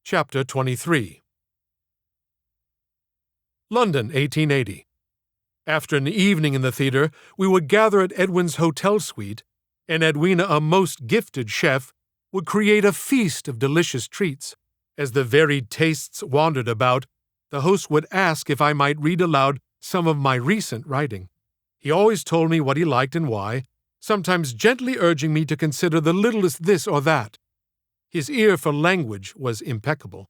Chapter 23. London, 1880. After an evening in the theater, we would gather at Edwin's hotel suite, and Edwina, a most gifted chef, would create a feast of delicious treats. As the varied tastes wandered about, the host would ask if I might read aloud some of my recent writing. He always told me what he liked and why, sometimes gently urging me to consider the littlest this or that. His ear for language was impeccable.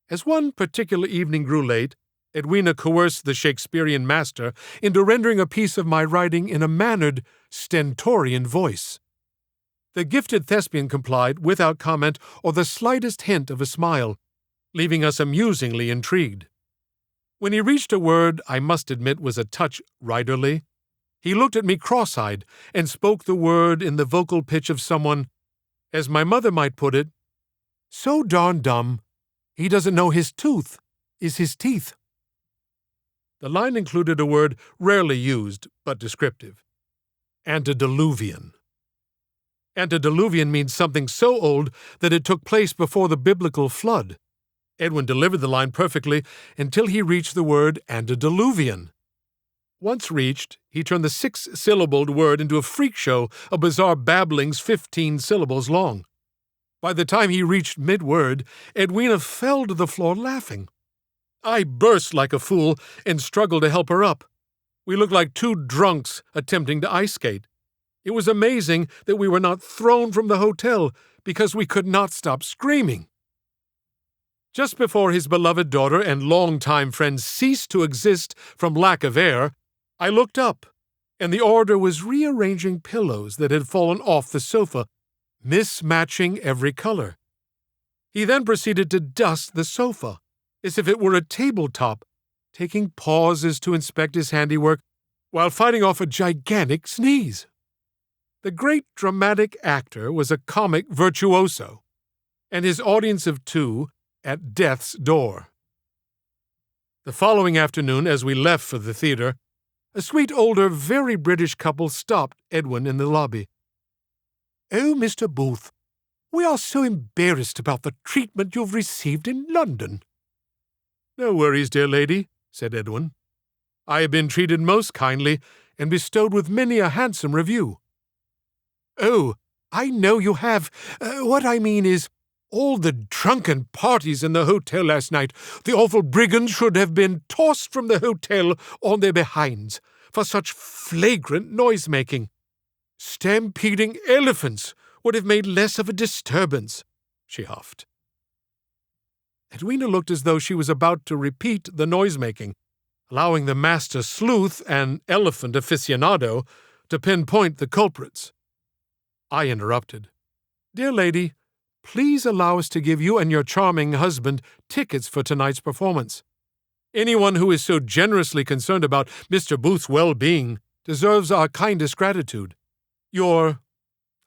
As one particular evening grew late, Edwina coerced the Shakespearean master into rendering a piece of my writing in a mannered, stentorian voice. The gifted thespian complied without comment or the slightest hint of a smile, leaving us amusingly intrigued. When he reached a word I must admit was a touch writerly, he looked at me cross-eyed and spoke the word in the vocal pitch of someone, as my mother might put it, so darn dumb, he doesn't know his tooth is his teeth. The line included a word rarely used, but descriptive. Antediluvian. Antediluvian means something so old that it took place before the biblical flood. Edwin delivered the line perfectly until he reached the word antediluvian. Once reached, he turned the 6-syllabled word into a freak show of bizarre babblings 15 syllables long. By the time he reached mid-word, Edwina fell to the floor laughing. I burst like a fool and struggled to help her up. We looked like two drunks attempting to ice skate. It was amazing that we were not thrown from the hotel because we could not stop screaming. Just before his beloved daughter and longtime friend ceased to exist from lack of air, I looked up, and the orator was rearranging pillows that had fallen off the sofa, mismatching every color. He then proceeded to dust the sofa, as if it were a tabletop, taking pauses to inspect his handiwork while fighting off a gigantic sneeze. The great dramatic actor was a comic virtuoso, and his audience of two at death's door. The following afternoon, as we left for the theater, a sweet older, very British couple stopped Edwin in the lobby. "Oh, Mr. Booth, we are so embarrassed about the treatment you've received in London." "No worries, dear lady," said Edwin. "I have been treated most kindly and bestowed with many a handsome review." "Oh, I know you have. What I mean is, all the drunken parties in the hotel last night, the awful brigands should have been tossed from the hotel on their behinds for such flagrant noise-making. Stampeding elephants would have made less of a disturbance," she huffed. Edwina looked as though she was about to repeat the noise-making, allowing the master sleuth and elephant aficionado to pinpoint the culprits. I interrupted. "Dear lady, please allow us to give you and your charming husband tickets for tonight's performance. Anyone who is so generously concerned about Mr. Booth's well-being deserves our kindest gratitude. Your,"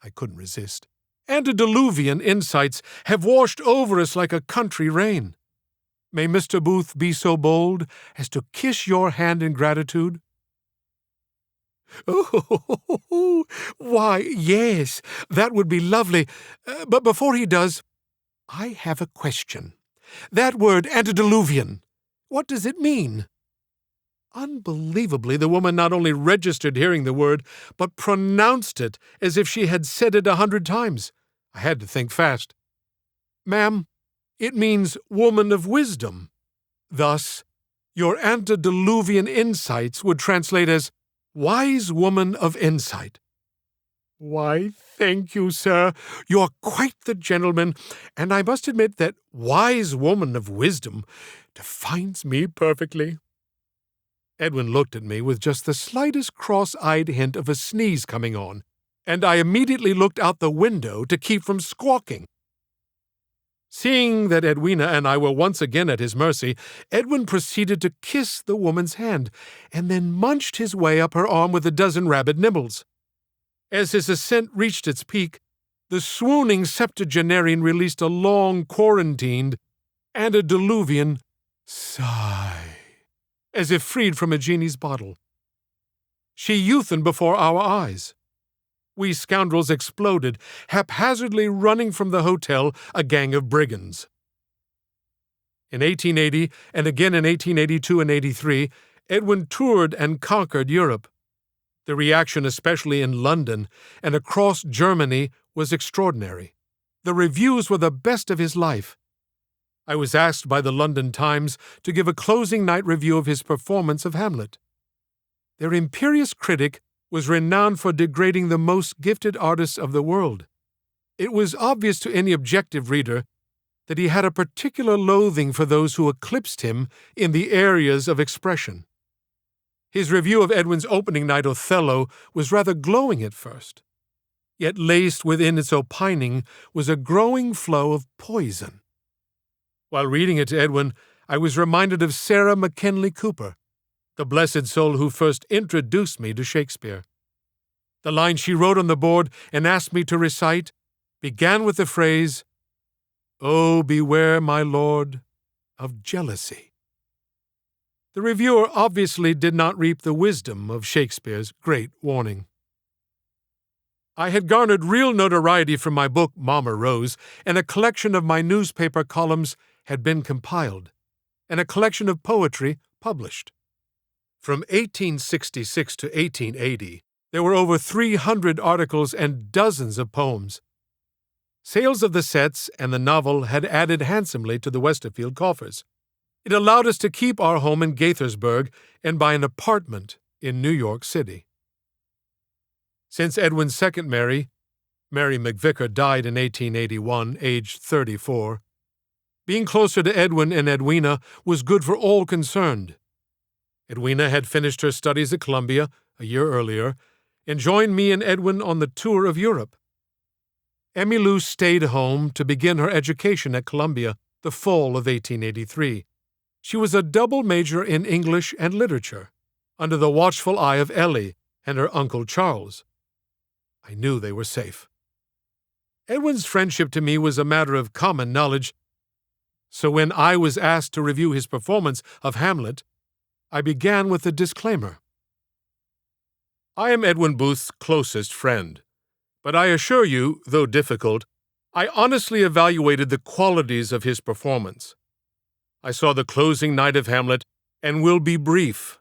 I couldn't resist, "antediluvian insights have washed over us like a country rain. May Mr. Booth be so bold as to kiss your hand in gratitude?" "Oh, why, yes, that would be lovely. But before he does, I have a question. That word antediluvian, what does it mean?" Unbelievably, the woman not only registered hearing the word, but pronounced it as if she had said it 100 times. I had to think fast. "Ma'am, it means woman of wisdom. Thus, your antediluvian insights would translate as wise woman of insight." "Why, thank you, sir. You're quite the gentleman, and I must admit that wise woman of wisdom defines me perfectly." Edwin looked at me with just the slightest cross-eyed hint of a sneeze coming on, and I immediately looked out the window to keep from squawking. Seeing that Edwina and I were once again at his mercy, Edwin proceeded to kiss the woman's hand, and then munched his way up her arm with a dozen rabid nibbles. As his ascent reached its peak, the swooning septuagenarian released a long, quarantined, antediluvian sigh, as if freed from a genie's bottle. She youthened before our eyes. We scoundrels exploded, haphazardly running from the hotel, a gang of brigands. In 1880 and again in 1882 and 83, Edwin toured and conquered Europe. The reaction, especially in London and across Germany, was extraordinary. The reviews were the best of his life. I was asked by the London Times to give a closing night review of his performance of Hamlet. Their imperious critic was renowned for degrading the most gifted artists of the world. It was obvious to any objective reader that he had a particular loathing for those who eclipsed him in the areas of expression. His review of Edwin's opening night Othello was rather glowing at first, yet laced within its opining was a growing flow of poison. While reading it to Edwin, I was reminded of Sarah McKinley Cooper, the blessed soul who first introduced me to Shakespeare. The line she wrote on the board and asked me to recite began with the phrase, "Oh, beware, my lord, of jealousy." The reviewer obviously did not reap the wisdom of Shakespeare's great warning. I had garnered real notoriety from my book, Mama Rose, and a collection of my newspaper columns had been compiled, and a collection of poetry published. From 1866 to 1880, there were over 300 articles and dozens of poems. Sales of the sets and the novel had added handsomely to the Westerfield coffers. It allowed us to keep our home in Gaithersburg and buy an apartment in New York City. Since Edwin's second Mary McVicker, died in 1881, aged 34, being closer to Edwin and Edwina was good for all concerned. Edwina had finished her studies at Columbia a year earlier and joined me and Edwin on the tour of Europe. Emmylou stayed home to begin her education at Columbia the fall of 1883. She was a double major in English and literature, under the watchful eye of Ellie and her uncle Charles. I knew they were safe. Edwin's friendship to me was a matter of common knowledge, so when I was asked to review his performance of Hamlet, I began with a disclaimer. I am Edwin Booth's closest friend, but I assure you, though difficult, I honestly evaluated the qualities of his performance. I saw the closing night of Hamlet and will be brief,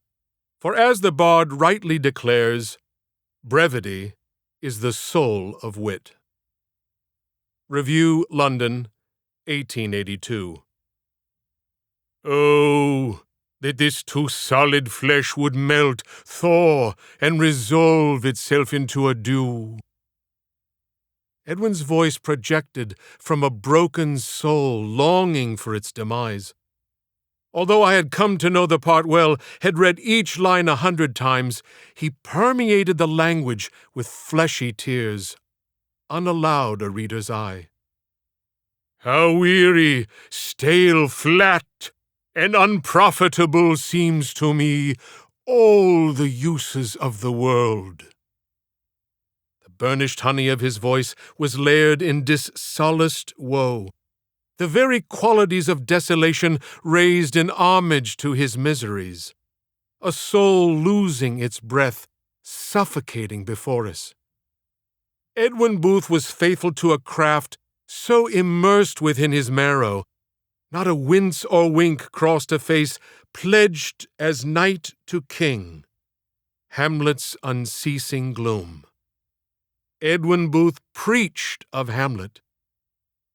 for as the bard rightly declares, brevity is the soul of wit. Review, London, 1882. Oh, that this too solid flesh would melt, thaw, and resolve itself into a dew. Edwin's voice projected from a broken soul longing for its demise. Although I had come to know the part well, had read each line 100 times, he permeated the language with fleshy tears, unallowed a reader's eye. How weary, stale, flat, and unprofitable seems to me all the uses of the world. The burnished honey of his voice was layered in dissolaced woe. The very qualities of desolation raised in homage to his miseries. A soul losing its breath, suffocating before us. Edwin Booth was faithful to a craft so immersed within his marrow, not a wince or wink crossed a face pledged as knight to king. Hamlet's unceasing gloom. Edwin Booth preached of Hamlet,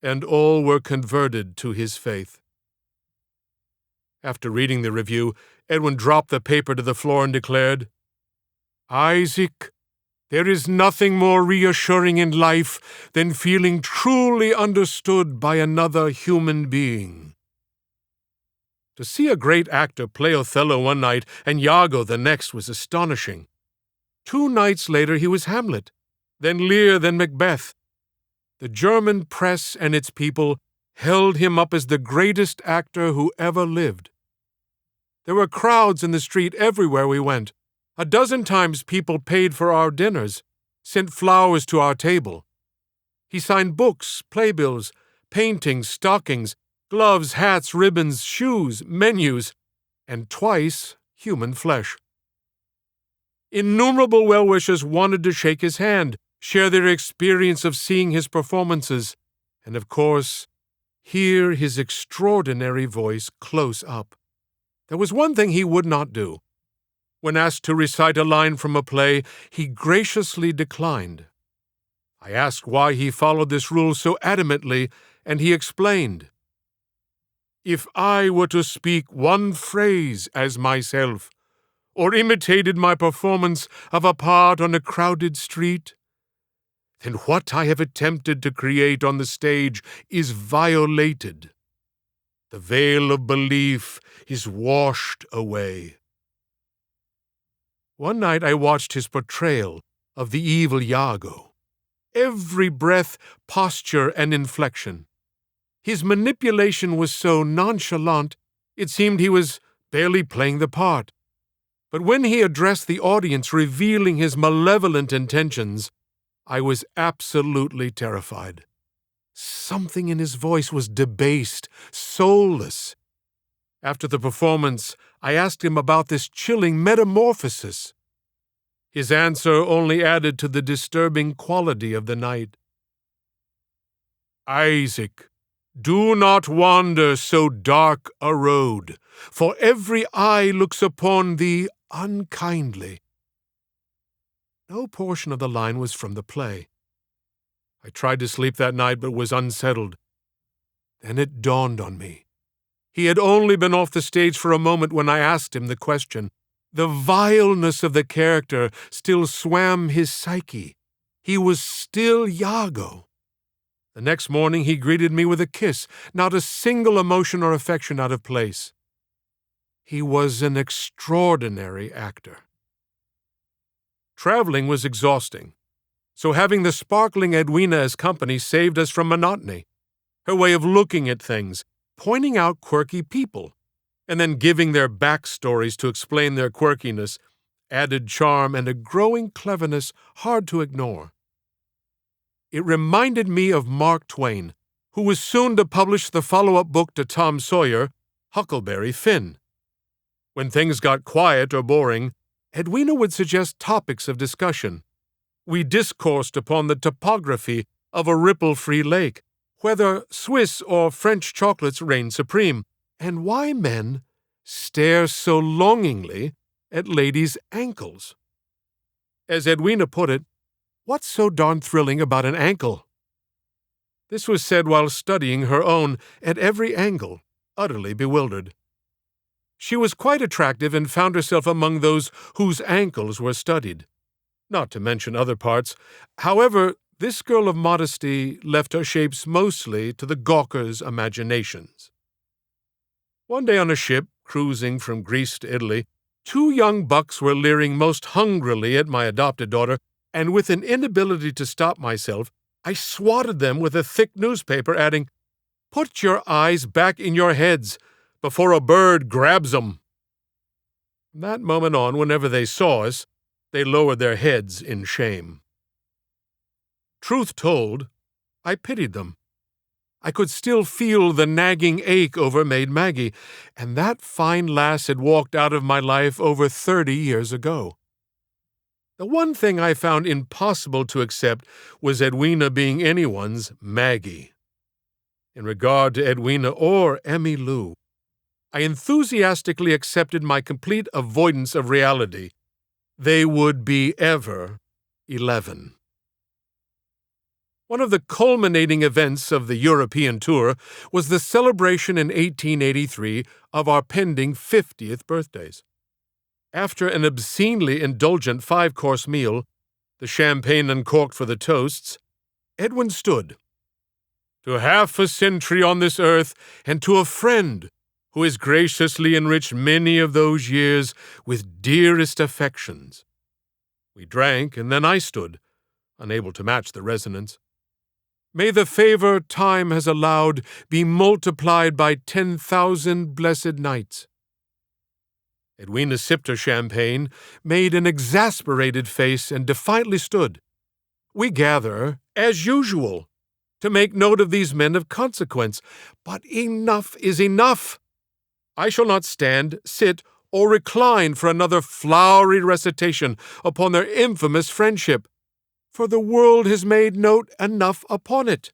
and all were converted to his faith. After reading the review, Edwin dropped the paper to the floor and declared, Isaac, there is nothing more reassuring in life than feeling truly understood by another human being. To see a great actor play Othello one night and Iago the next was astonishing. 2 nights later he was Hamlet, then Lear, then Macbeth. The German press and its people held him up as the greatest actor who ever lived. There were crowds in the street everywhere we went. 12 times people paid for our dinners, sent flowers to our table. He signed books, playbills, paintings, stockings, gloves, hats, ribbons, shoes, menus, and twice human flesh. Innumerable well-wishers wanted to shake his hand, share their experience of seeing his performances, and of course, hear his extraordinary voice close up. There was one thing he would not do. When asked to recite a line from a play, he graciously declined. I asked why he followed this rule so adamantly, and he explained, "If I were to speak one phrase as myself, or imitated my performance of a part on a crowded street, then what I have attempted to create on the stage is violated. The veil of belief is washed away." One night I watched his portrayal of the evil Iago. Every breath, posture, and inflection. His manipulation was so nonchalant, it seemed he was barely playing the part. But when he addressed the audience revealing his malevolent intentions, I was absolutely terrified. Something in his voice was debased, soulless. After the performance, I asked him about this chilling metamorphosis. His answer only added to the disturbing quality of the night. "Isaac, do not wander so dark a road, for every eye looks upon thee unkindly." No portion of the line was from the play. I tried to sleep that night but was unsettled. Then it dawned on me. He had only been off the stage for a moment when I asked him the question. The vileness of the character still swam his psyche. He was still Iago. The next morning he greeted me with a kiss, not a single emotion or affection out of place. He was an extraordinary actor. Traveling was exhausting, so having the sparkling Edwina as company saved us from monotony. Her way of looking at things, pointing out quirky people, and then giving their backstories to explain their quirkiness, added charm and a growing cleverness hard to ignore. It reminded me of Mark Twain, who was soon to publish the follow-up book to Tom Sawyer, Huckleberry Finn. When things got quiet or boring, Edwina would suggest topics of discussion. We discoursed upon the topography of a ripple-free lake, whether Swiss or French chocolates reign supreme, and why men stare so longingly at ladies' ankles. As Edwina put it, what's so darn thrilling about an ankle? This was said while studying her own at every angle, utterly bewildered. She was quite attractive and found herself among those whose ankles were studied, not to mention other parts. However, this girl of modesty left her shapes mostly to the gawkers' imaginations. One day on a ship, cruising from Greece to Italy, two young bucks were leering most hungrily at my adopted daughter, and with an inability to stop myself, I swatted them with a thick newspaper, adding, "Put your eyes back in your heads before a bird grabs 'em." From that moment on, whenever they saw us, they lowered their heads in shame. Truth told, I pitied them. I could still feel the nagging ache over Maid Maggie, and that fine lass had walked out of my life over 30 years ago. The one thing I found impossible to accept was Edwina being anyone's Maggie. In regard to Edwina or Emmy Lou, I enthusiastically accepted my complete avoidance of reality. They would be ever 11. One of the culminating events of the European tour was the celebration in 1883 of our pending 50th birthdays. After an obscenely indulgent 5-course meal, the champagne uncorked for the toasts, Edwin stood. "To half a century on this earth, and to a friend who has graciously enriched many of those years with dearest affections." We drank, and then I stood, unable to match the resonance. "May the favor time has allowed be multiplied by 10,000 blessed nights." Edwina sipped her champagne, made an exasperated face, and defiantly stood. "We gather, as usual, to make note of these men of consequence, but enough is enough. I shall not stand, sit, or recline for another flowery recitation upon their infamous friendship, for the world has made note enough upon it.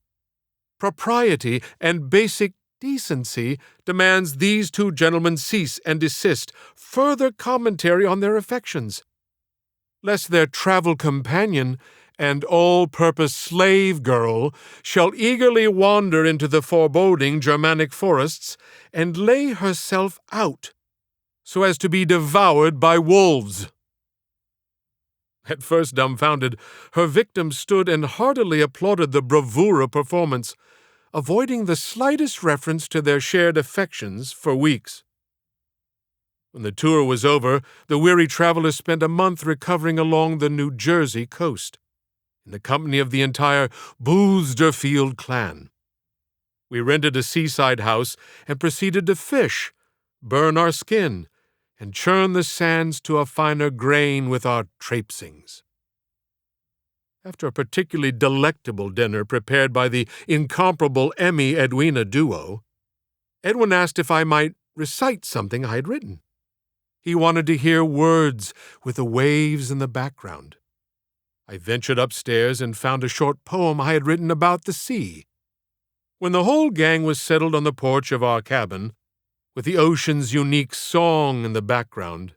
Propriety and basic decency demands these two gentlemen cease and desist further commentary on their affections, lest their travel companion and all-purpose slave girl shall eagerly wander into the foreboding Germanic forests and lay herself out, so as to be devoured by wolves. At first dumbfounded, her victim stood and heartily applauded the bravura performance, avoiding the slightest reference to their shared affections for weeks. When the tour was over, the weary travelers spent a month recovering along the New Jersey coast, in the company of the entire Boosderfield clan. We rented a seaside house and proceeded to fish, burn our skin, and churn the sands to a finer grain with our traipsings. After a particularly delectable dinner prepared by the incomparable Emmy-Edwina duo, Edwin asked if I might recite something I had written. He wanted to hear words with the waves in the background. I ventured upstairs and found a short poem I had written about the sea. When the whole gang was settled on the porch of our cabin, with the ocean's unique song in the background,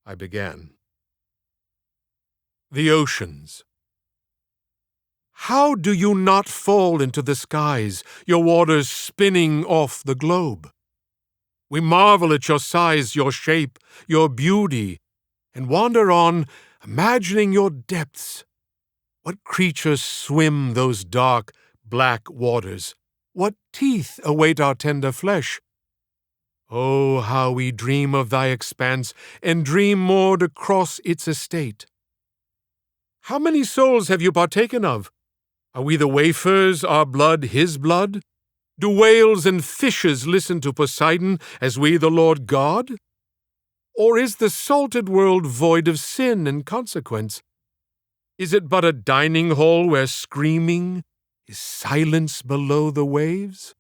I began. The oceans. How do you not fall into the skies, your waters spinning off the globe? We marvel at your size, your shape, your beauty, and wander on, imagining your depths. What creatures swim those dark, black waters? What teeth await our tender flesh? Oh, how we dream of thy expanse, and dream more to cross its estate. How many souls have you partaken of? Are we the wafers, our blood his blood? Do whales and fishes listen to Poseidon as we the Lord God? Or is the salted world void of sin and consequence? Is it but a dining hall where screaming is silence below the waves?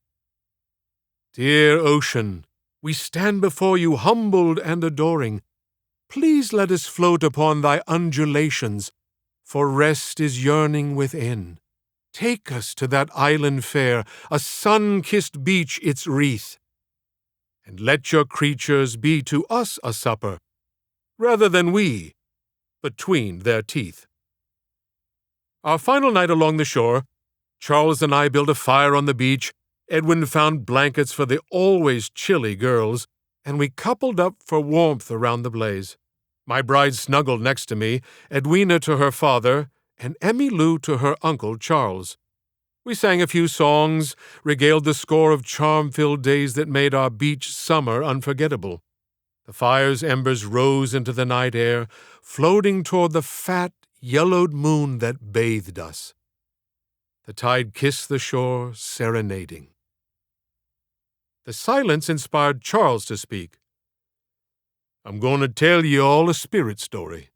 Dear ocean, we stand before you humbled and adoring. Please let us float upon thy undulations, for rest is yearning within. Take us to that island fair, a sun-kissed beach its wreath, and let your creatures be to us a supper, rather than we, between their teeth. Our final night along the shore, Charles and I built a fire on the beach, Edwin found blankets for the always chilly girls, and we coupled up for warmth around the blaze. My bride snuggled next to me, Edwina to her father, and Emmy Lou to her uncle Charles. We sang a few songs, regaled the score of charm-filled days that made our beach summer unforgettable. The fire's embers rose into the night air, floating toward the fat, yellowed moon that bathed us. The tide kissed the shore, serenading. The silence inspired Charles to speak. I'm going to tell you all a spirit story.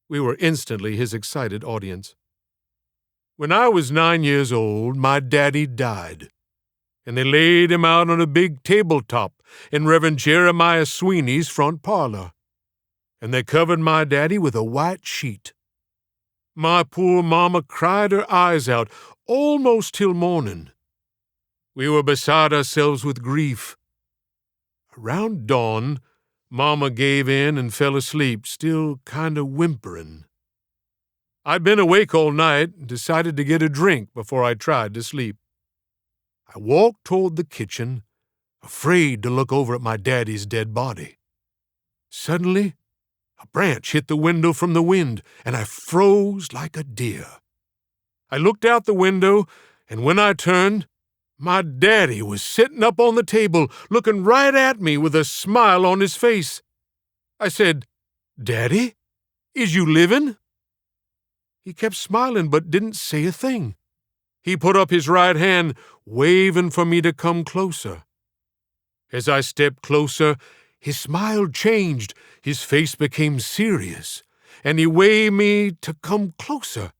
We were instantly his excited audience. When I was 9 years old, my daddy died, and they laid him out on a big tabletop in Reverend Jeremiah Sweeney's front parlor, and they covered my daddy with a white sheet. My poor mama cried her eyes out almost till morning. We were beside ourselves with grief. Around dawn, Mama gave in and fell asleep, still kind of whimpering. I'd been awake all night and decided to get a drink before I tried to sleep. I walked toward the kitchen, afraid to look over at my daddy's dead body. Suddenly, a branch hit the window from the wind, and I froze like a deer. I looked out the window, and when I turned, my daddy was sitting up on the table, looking right at me with a smile on his face. I said, "Daddy, is you living?" He kept smiling but didn't say a thing. He put up his right hand, waving for me to come closer. As I stepped closer, his smile changed, his face became serious, and he waved me to come closer.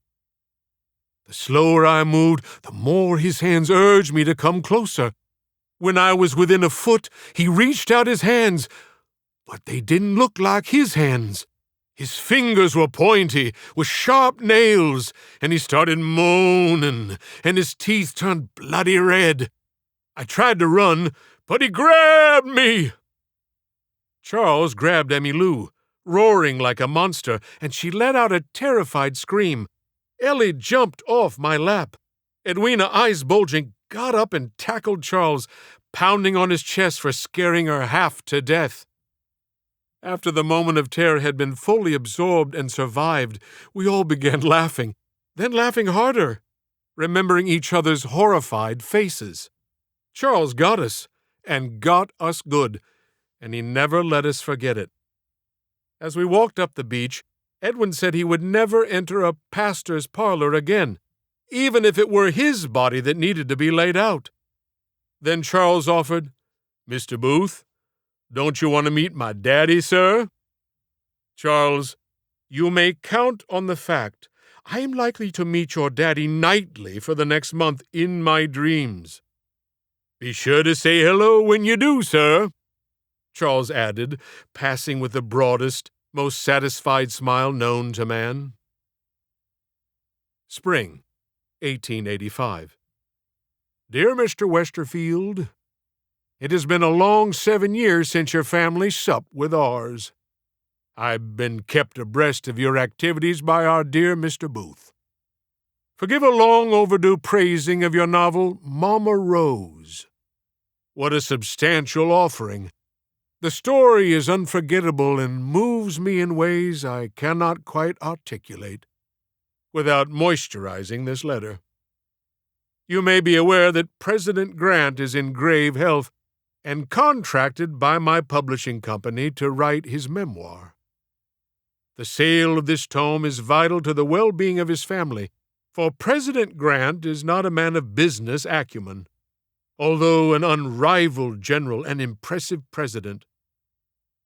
The slower I moved, the more his hands urged me to come closer. When I was within a foot, he reached out his hands, but they didn't look like his hands. His fingers were pointy, with sharp nails, and he started moaning, and his teeth turned bloody red. I tried to run, but he grabbed me. Charles grabbed Emmylou, roaring like a monster, and she let out a terrified scream. Ellie jumped off my lap. Edwina, eyes bulging, got up and tackled Charles, pounding on his chest for scaring her half to death. After the moment of terror had been fully absorbed and survived, we all began laughing, then laughing harder, remembering each other's horrified faces. Charles got us, and got us good, and he never let us forget it. As we walked up the beach, Edwin said he would never enter a pastor's parlor again, even if it were his body that needed to be laid out. Then Charles offered, "Mr. Booth, don't you want to meet my daddy, sir?" Charles, you may count on the fact I am likely to meet your daddy nightly for the next month in my dreams. Be sure to say hello when you do, sir, Charles added, passing with the broadest, most satisfied smile known to man. Spring, 1885. Dear Mr. Westerfield, it has been a long 7 years since your family supped with ours. I've been kept abreast of your activities by our dear Mr. Booth. Forgive a long overdue praising of your novel, Mama Rose. What a substantial offering! The story is unforgettable and moves me in ways I cannot quite articulate without moisturizing this letter. You may be aware that President Grant is in grave health and contracted by my publishing company to write his memoir. The sale of this tome is vital to the well-being of his family, for President Grant is not a man of business acumen, although an unrivaled general and impressive president.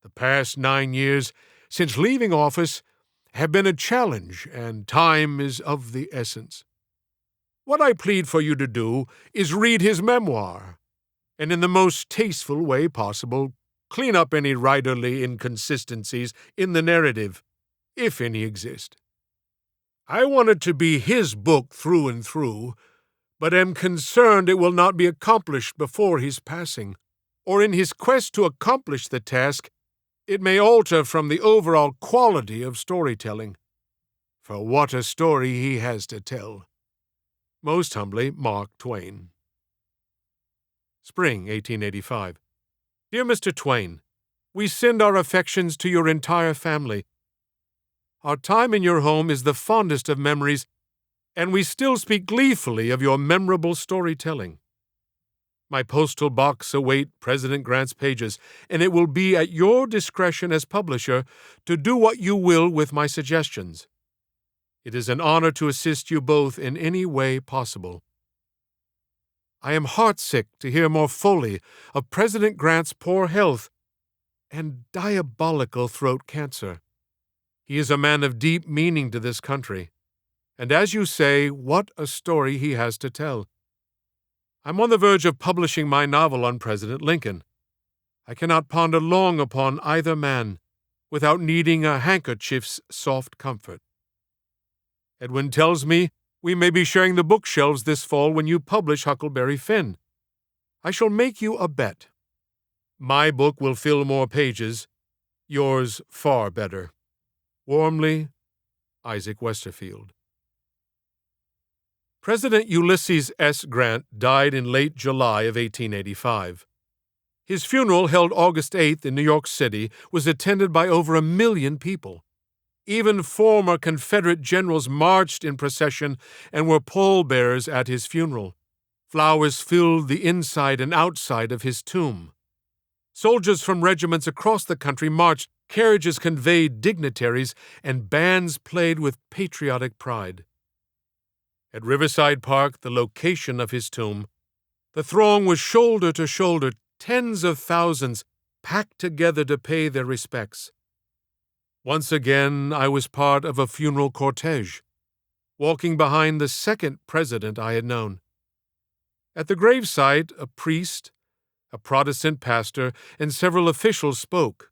The past 9 years since leaving office have been a challenge, and time is of the essence. What I plead for you to do is read his memoir, and in the most tasteful way possible, clean up any writerly inconsistencies in the narrative, if any exist. I want it to be his book through and through, but am concerned it will not be accomplished before his passing, or in his quest to accomplish the task, it may alter from the overall quality of storytelling. For what a story he has to tell. Most humbly, Mark Twain. Spring, 1885. Dear Mr. Twain, we send our affections to your entire family. Our time in your home is the fondest of memories, and we still speak gleefully of your memorable storytelling. My postal box await President Grant's pages, and it will be at your discretion as publisher to do what you will with my suggestions. It is an honor to assist you both in any way possible. I am heartsick to hear more fully of President Grant's poor health and diabolical throat cancer. He is a man of deep meaning to this country, and as you say, what a story he has to tell. I'm on the verge of publishing my novel on President Lincoln. I cannot ponder long upon either man without needing a handkerchief's soft comfort. Edwin tells me we may be sharing the bookshelves this fall when you publish Huckleberry Finn. I shall make you a bet. My book will fill more pages, yours far better. Warmly, Isaac Westerfield. President Ulysses S. Grant died in late July of 1885. His funeral, held August 8th in New York City, was attended by over 1 million people. Even former Confederate generals marched in procession and were pallbearers at his funeral. Flowers filled the inside and outside of his tomb. Soldiers from regiments across the country marched, carriages conveyed dignitaries, and bands played with patriotic pride. At Riverside Park, the location of his tomb, the throng was shoulder to shoulder, tens of thousands packed together to pay their respects. Once again, I was part of a funeral cortege, walking behind the second president I had known. At the gravesite, a priest, a Protestant pastor, and several officials spoke.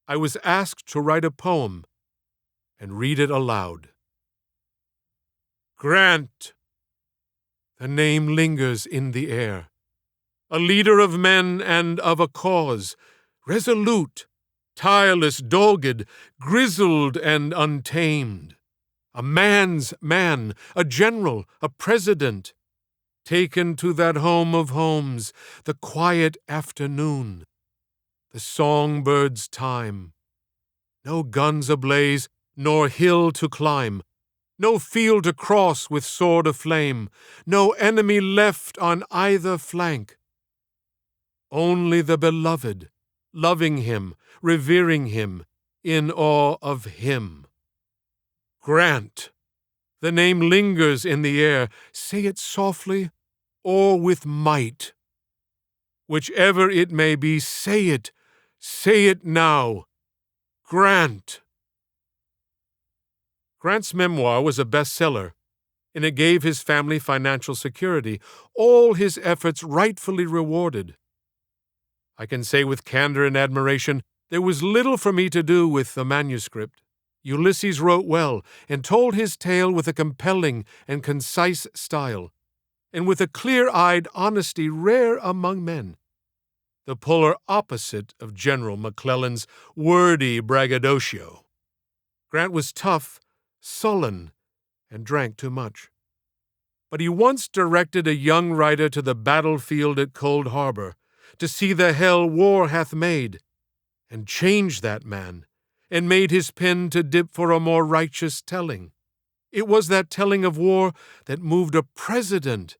I was asked to write a poem and read it aloud. Grant! The name lingers in the air. A leader of men and of a cause, resolute, tireless, dogged, grizzled, and untamed. A man's man, a general, a president, taken to that home of homes, the quiet afternoon, the songbird's time. No guns ablaze, nor hill to climb, no field to cross with sword aflame, no enemy left on either flank. Only the beloved, loving him, revering him, in awe of him. Grant! The name lingers in the air. Say it softly or with might. Whichever it may be, say it. Say it now. Grant! Grant's memoir was a bestseller, and it gave his family financial security, all his efforts rightfully rewarded. I can say with candor and admiration, there was little for me to do with the manuscript. Ulysses wrote well and told his tale with a compelling and concise style, and with a clear-eyed honesty rare among men, the polar opposite of General McClellan's wordy braggadocio. Grant was tough, sullen, and drank too much. But he once directed a young writer to the battlefield at Cold Harbor, to see the hell war hath made, and changed that man, and made his pen to dip for a more righteous telling. It was that telling of war that moved a president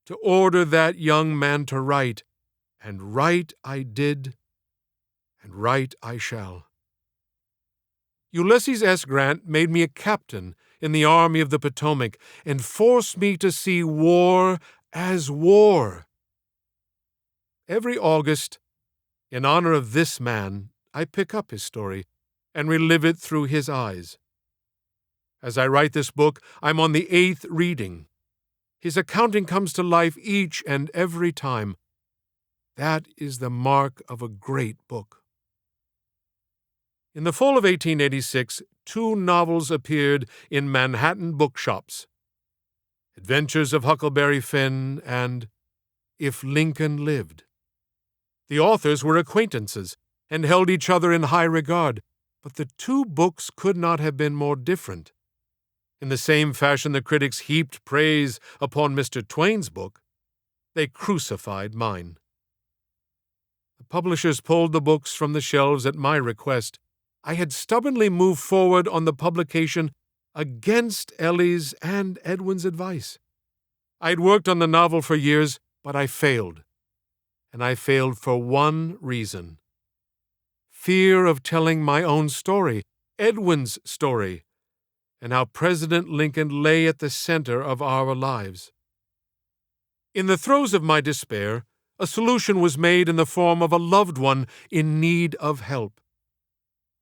to order that young man to write, and write I did, and write I shall. Ulysses S. Grant made me a captain in the Army of the Potomac and forced me to see war as war. Every August, in honor of this man, I pick up his story and relive it through his eyes. As I write this book, I'm on the 8th reading. His accounting comes to life each and every time. That is the mark of a great book. In the fall of 1886, 2 novels appeared in Manhattan bookshops: Adventures of Huckleberry Finn and If Lincoln Lived. The authors were acquaintances and held each other in high regard, but the 2 books could not have been more different. In the same fashion the critics heaped praise upon Mr. Twain's book, they crucified mine. The publishers pulled the books from the shelves at my request. I had stubbornly moved forward on the publication against Ellie's and Edwin's advice. I had worked on the novel for years, but I failed. And I failed for one reason: fear of telling my own story, Edwin's story, and how President Lincoln lay at the center of our lives. In the throes of my despair, a solution was made in the form of a loved one in need of help.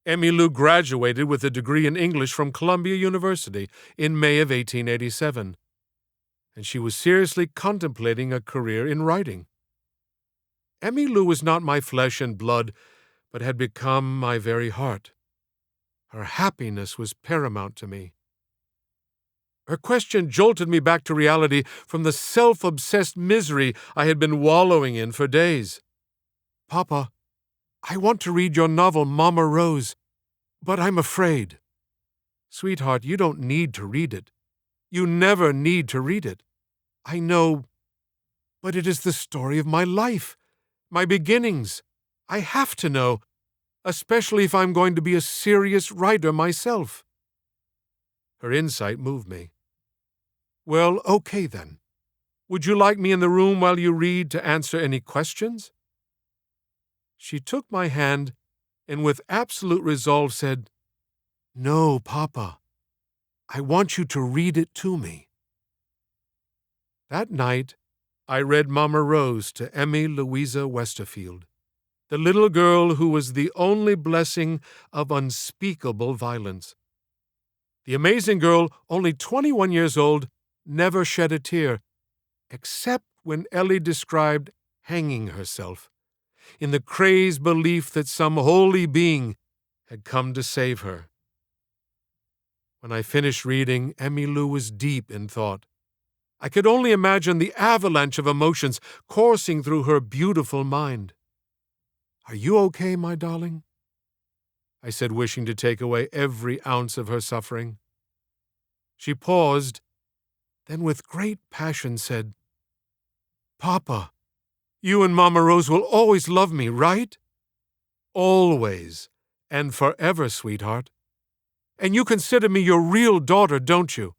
Emmylou graduated with a degree in English from Columbia University in May of 1887, and she was seriously contemplating a career in writing. Emmylou was not my flesh and blood, but had become my very heart. Her happiness was paramount to me. Her question jolted me back to reality from the self-obsessed misery I had been wallowing in for days. "Papa, I want to read your novel, Mama Rose, but I'm afraid." "Sweetheart, you don't need to read it. You never need to read it. I know, but it is the story of my life, my beginnings. I have to know, especially if I'm going to be a serious writer myself." Her insight moved me. "Well, okay then. Would you like me in the room while you read to answer any questions?" She took my hand and with absolute resolve said, "No, Papa. I want you to read it to me." That night, I read Mama Rose to Emmy Louisa Westerfield, the little girl who was the only blessing of unspeakable violence. The amazing girl, only 21 years old, never shed a tear, except when Ellie described hanging herself, in the crazed belief that some holy being had come to save her. When I finished reading, Emmylou was deep in thought. I could only imagine the avalanche of emotions coursing through her beautiful mind. "Are you okay, my darling?" I said, wishing to take away every ounce of her suffering. She paused, then with great passion said, "Papa, you and Mama Rose will always love me, right?" "Always and forever, sweetheart. And you consider me your real daughter, don't you?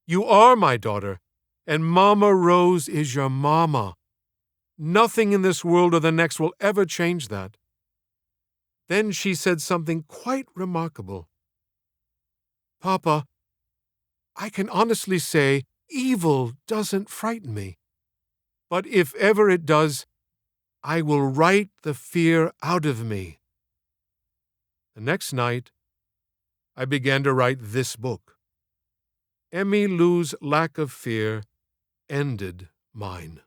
You are my daughter, and Mama Rose is your mama. Nothing in this world or the next will ever change that." Then she said something quite remarkable. "Papa, I can honestly say evil doesn't frighten me. But if ever it does, I will write the fear out of me." The next night, I began to write this book. Emmylou's lack of fear ended mine.